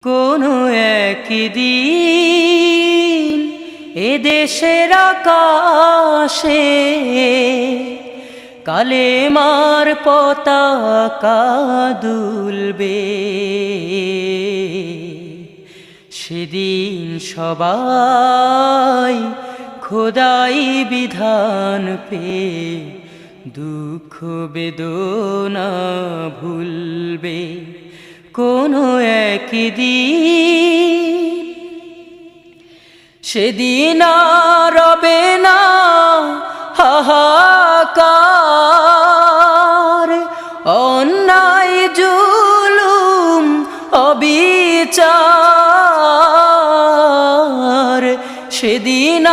কোনো একদিন এদেশের আকাশে কালেমার পতাকা দুলবে। সেদিন সবাই খোদাই বিধান পেয়ে দুঃখ বেদনা ভুলবে। কোনো একদিন সেদিন আর রবে না হাহাকার, অন্যায় জুলুম অবিচার। সেদিন